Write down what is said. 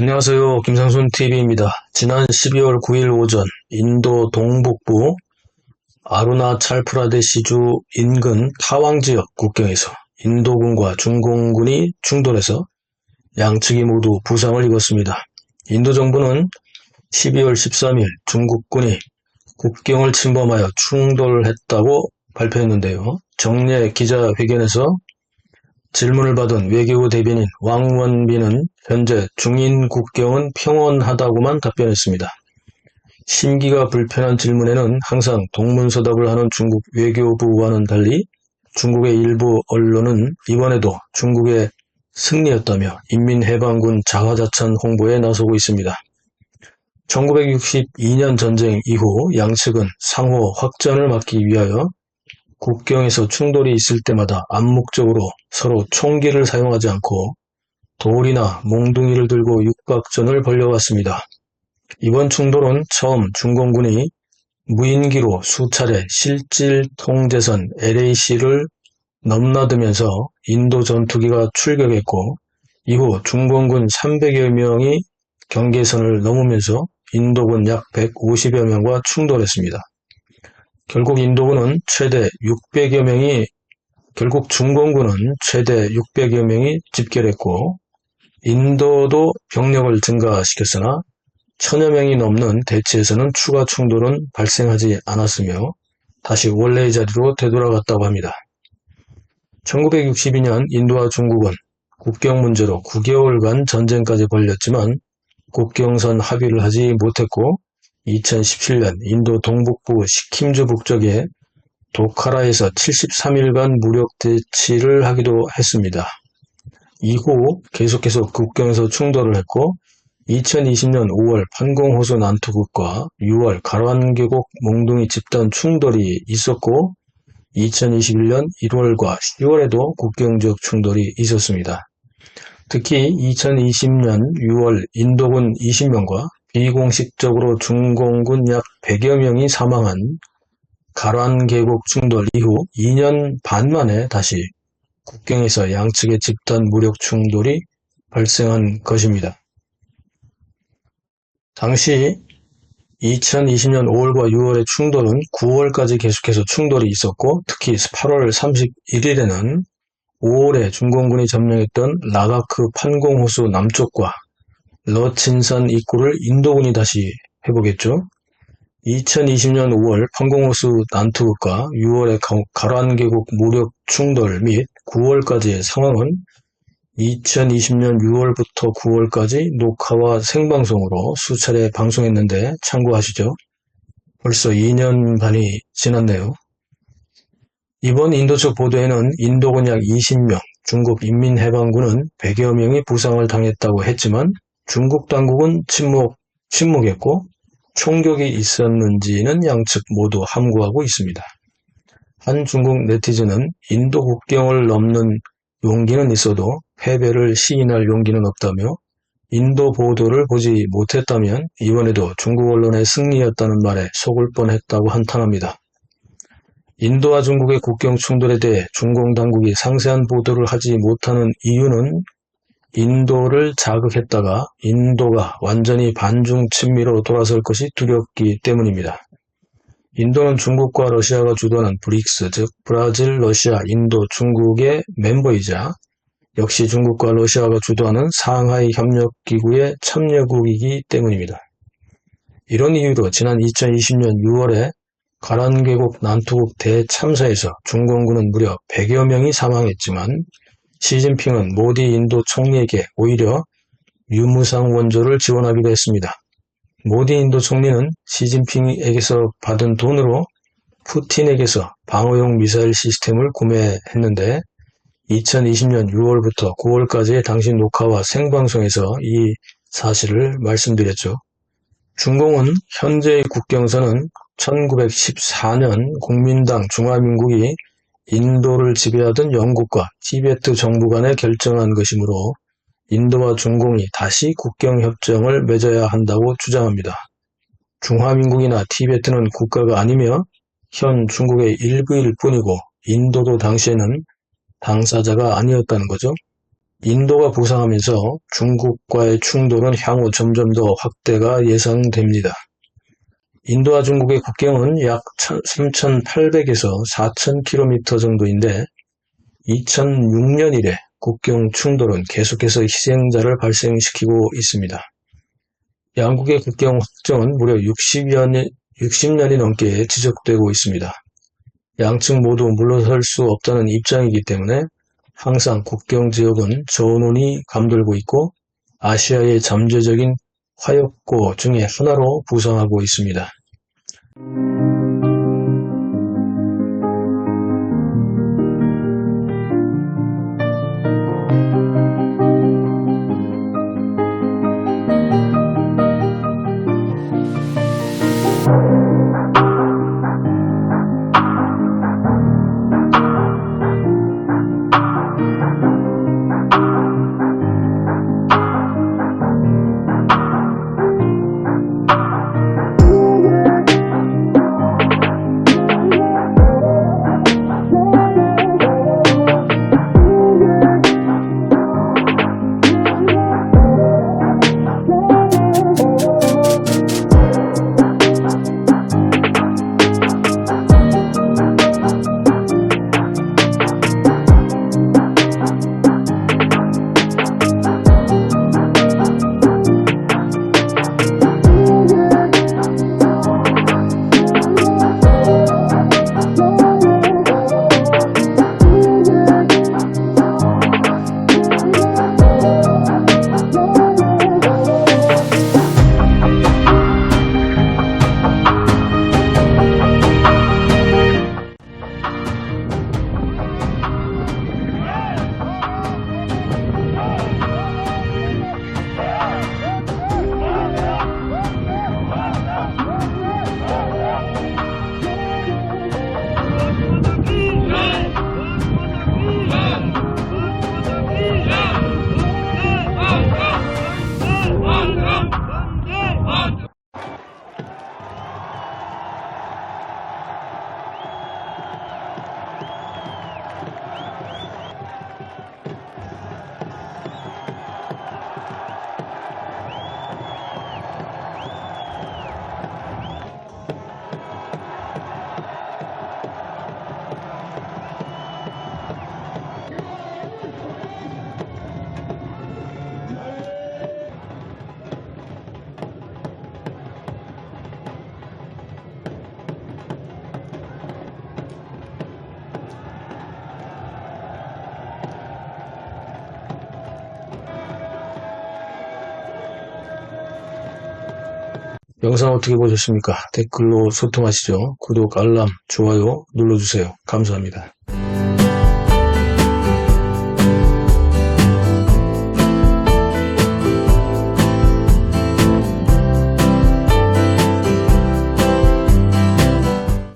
안녕하세요. 김상순TV입니다. 지난 12월 9일 오전 인도 동북부 아루나찰프라데시주 인근 타왕 지역 국경에서 인도군과 중공군이 충돌해서 양측이 모두 부상을 입었습니다. 인도 정부는 12월 13일 중국군이 국경을 침범하여 충돌했다고 발표했는데요. 정례 기자회견에서 질문을 받은 외교부 대변인 왕원빈은 현재 중인 국경은 평온하다고만 답변했습니다. 심기가 불편한 질문에는 항상 동문서답을 하는 중국 외교부와는 달리 중국의 일부 언론은 이번에도 중국의 승리였다며 인민해방군 자화자찬 홍보에 나서고 있습니다. 1962년 전쟁 이후 양측은 상호 확전을 막기 위하여 국경에서 충돌이 있을 때마다 암묵적으로 서로 총기를 사용하지 않고 돌이나 몽둥이를 들고 육각전을 벌여왔습니다. 이번 충돌은 처음 중공군이 무인기로 수차례 실질 통제선 LAC를 넘나들면서 인도 전투기가 출격했고 이후 중공군 300여 명이 경계선을 넘으면서 인도군 약 150여 명과 충돌했습니다. 결국 중공군은 최대 600여 명이 집결했고 인도도 병력을 증가시켰으나 1000여 명이 넘는 대치에서는 추가 충돌은 발생하지 않았으며 다시 원래의 자리로 되돌아갔다고 합니다. 1962년 인도와 중국은 국경 문제로 9개월간 전쟁까지 벌였지만 국경선 합의를 하지 못했고 2017년 인도 동북부 시킴주 북쪽에 도카라에서 73일간 무력 대치를 하기도 했습니다. 이후 계속해서 국경에서 충돌을 했고 2020년 5월 판공호수 난투국과 6월 가란 계곡 몽둥이 집단 충돌이 있었고 2021년 1월과 10월에도 국경 지역 충돌이 있었습니다. 특히 2020년 6월 인도군 20명과 비공식적으로 중공군 약 100여 명이 사망한 가란 계곡 충돌 이후 2년 반 만에 다시 국경에서 양측의 집단 무력 충돌이 발생한 것입니다. 당시 2020년 5월과 6월의 충돌은 9월까지 계속해서 충돌이 있었고 특히 8월 31일에는 5월에 중공군이 점령했던 라가크 판공호수 남쪽과 러친산 입구를 인도군이 다시 회복했죠. 2020년 5월 판공호수 난투극과 6월의 가란 계곡 무력 충돌 및 9월까지의 상황은 2020년 6월부터 9월까지 녹화와 생방송으로 수차례 방송했는데 참고하시죠. 벌써 2년 반이 지났네요. 이번 인도 측 보도에는 인도군 약 20명, 중국 인민해방군은 100여 명이 부상을 당했다고 했지만 중국 당국은 침묵했고 총격이 있었는지는 양측 모두 함구하고 있습니다. 한 중국 네티즌은 인도 국경을 넘는 용기는 있어도 패배를 시인할 용기는 없다며 인도 보도를 보지 못했다면 이번에도 중국 언론의 승리였다는 말에 속을 뻔했다고 한탄합니다. 인도와 중국의 국경 충돌에 대해 중공 당국이 상세한 보도를 하지 못하는 이유는 인도를 자극했다가 인도가 완전히 반중 친미로 돌아설 것이 두렵기 때문입니다. 인도는 중국과 러시아가 주도하는 브릭스, 즉 브라질, 러시아, 인도, 중국의 멤버이자 역시 중국과 러시아가 주도하는 상하이 협력기구의 참여국이기 때문입니다. 이런 이유로 지난 2020년 6월에 가란 계곡 난투국 대참사에서 중공군은 무려 100여 명이 사망했지만 시진핑은 모디 인도 총리에게 오히려 유무상 원조를 지원하기도 했습니다. 모디 인도 총리는 시진핑에게서 받은 돈으로 푸틴에게서 방어용 미사일 시스템을 구매했는데 2020년 6월부터 9월까지의 당시 녹화와 생방송에서 이 사실을 말씀드렸죠. 중공은 현재의 국경선은 1914년 국민당 중화민국이 인도를 지배하던 영국과 티베트 정부 간에 결정한 것이므로 인도와 중공이 다시 국경협정을 맺어야 한다고 주장합니다. 중화민국이나 티베트는 국가가 아니며 현 중국의 일부일 뿐이고 인도도 당시에는 당사자가 아니었다는 거죠. 인도가 부상하면서 중국과의 충돌은 향후 점점 더 확대가 예상됩니다. 인도와 중국의 국경은 약 3,800에서 4,000km 정도인데 2006년 이래 국경 충돌은 계속해서 희생자를 발생시키고 있습니다. 양국의 국경 확정은 무려 60년이 넘게 지속되고 있습니다. 양측 모두 물러설 수 없다는 입장이기 때문에 항상 국경 지역은 전운이 감돌고 있고 아시아의 잠재적인 화약고 중에 하나로 부상하고 있습니다. 영상 어떻게 보셨습니까? 댓글로 소통하시죠. 구독, 알람, 좋아요 눌러주세요. 감사합니다.